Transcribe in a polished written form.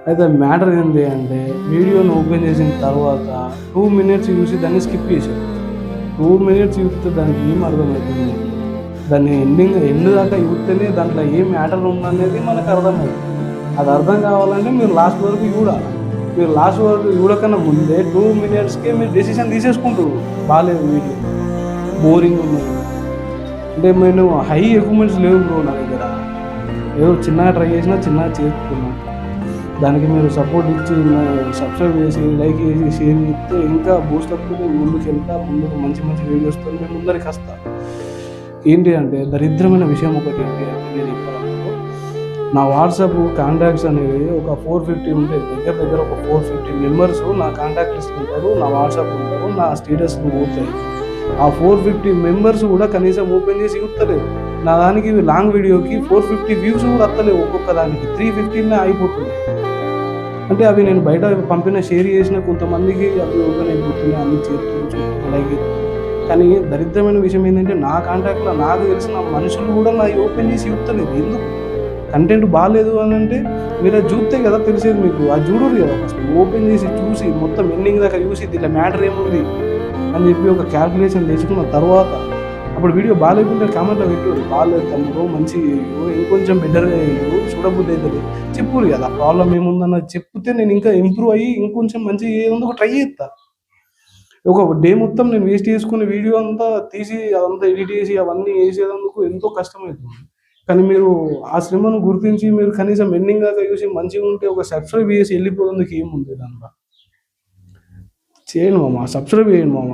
అయితే మ్యాటర్ ఏంటి అంటే వీడియోని ఓపెన్ చేసిన తర్వాత 2 మినిట్స్ చూసి దాన్ని స్కిప్ చేశాను. 2 మినిట్స్ చూస్తే దానికి ఏం అర్థమవుతుంది? దాన్ని ఎండ్ దాకా చూస్తేనే దాంట్లో ఏం మ్యాటర్ ఉందనేది మనకు అర్థమవుతుంది. అది అర్థం కావాలంటే మీరు లాస్ట్ వరకు చూడాలి. మీరు లాస్ట్ వరకు చూడకన్నా ముందే 2 మినిట్స్కే మీరు డెసిషన్ తీసేసుకుంటారు. బాలేదు వీడియో, బోరింగ్ ఉన్నది. అంటే నేను హై ఎక్విప్మెంట్స్ లేవు బ్రో నా దగ్గర. ఏదో చిన్నగా ట్రై చేసినా చిన్నగా చేసుకున్నాను. దానికి మీరు సపోర్ట్ ఇచ్చి సబ్స్క్రైబ్ చేసి లైక్ చేసి షేర్ చేస్తే ఇంకా బూస్టప్ ముందుకు వెళ్తా, ముందుకు మంచి మంచి వీడియోస్తో మేము ముందరికి వస్తా. ఏంటి అంటే దరిద్రమైన విషయం ఒకటి ఏంటి అంటే నేను చెప్పాలనుకో, నా వాట్సాప్ కాంటాక్ట్స్ అనేవి ఒక 450 ఉంటాయి. దగ్గర ఒక 450 మెంబర్స్ నా కాంటాక్ట్ లిస్ట్ ఉంటారు, నా వాట్సాప్ ఉంటారు, నా స్టేటస్ పోతాయి. ఆ 450 మెంబర్స్ కూడా కనీసం ఓపెన్ చేసి చూస్తలేరు. నా దానికి లాంగ్ వీడియోకి 450 వ్యూస్ కూడా వస్తలేవు. ఒక్కొక్క దానికి 315 అయిపోతుంది. అంటే అవి నేను బయట పంపిన షేర్ చేసిన కొంతమందికి అవి ఓపెన్ అయిపోతున్నాయి, అన్ని చేస్తున్నారు లైక్. కానీ దరిద్రమైన విషయం ఏంటంటే నా కాంటాక్ట్లో నాకు తెలిసిన మనుషులు కూడా నా ఓపెన్ చేసి చూస్తలేదు. ఎందుకు? కంటెంట్ బాగాలేదు అని అంటే మీరు అది చూస్తే కదా తెలిసేది మీకు. అది చూడరు కదా, ఫస్ట్ ఓపెన్ చేసి చూసి మొత్తం ఎండింగ్ దాకా చూసి దీంట్లో మ్యాటర్ ఏముంది అని చెప్పి ఒక క్యాల్కులేషన్ తెచ్చుకున్న తర్వాత అప్పుడు వీడియో బాగాలేకుంటే కామెంట్లో పెట్టారు, బాగాలేదు తమ్ముడు, మంచి ఇంకొంచెం బెటర్గా చూడబుద్ధి అవుతుంది చెప్పురు కదా. ప్రాబ్లం ఏముందన్నది చెప్తే నేను ఇంకా ఇంప్రూవ్ అయ్యి ఇంకొంచెం మంచి ఏదో ట్రై చేస్తా. ఒక డే మొత్తం నేను వేస్ట్ చేసుకునే వీడియో అంతా తీసి అదంతా ఎడిట్ చేసి అవన్నీ వేసేందుకు ఎంతో కష్టమవుతుంది. కానీ మీరు ఆ శ్రమను గుర్తించి మీరు కనీసం ఎండింగ్ దాకా చూసి మంచిగా ఉంటే ఒక సబ్స్క్రైబ్ చేసి వెళ్ళిపోయేందుకు ఏముంది దాంట్లో. చేయండి మామ, సబ్స్క్రైబ్ చేయండి మామ.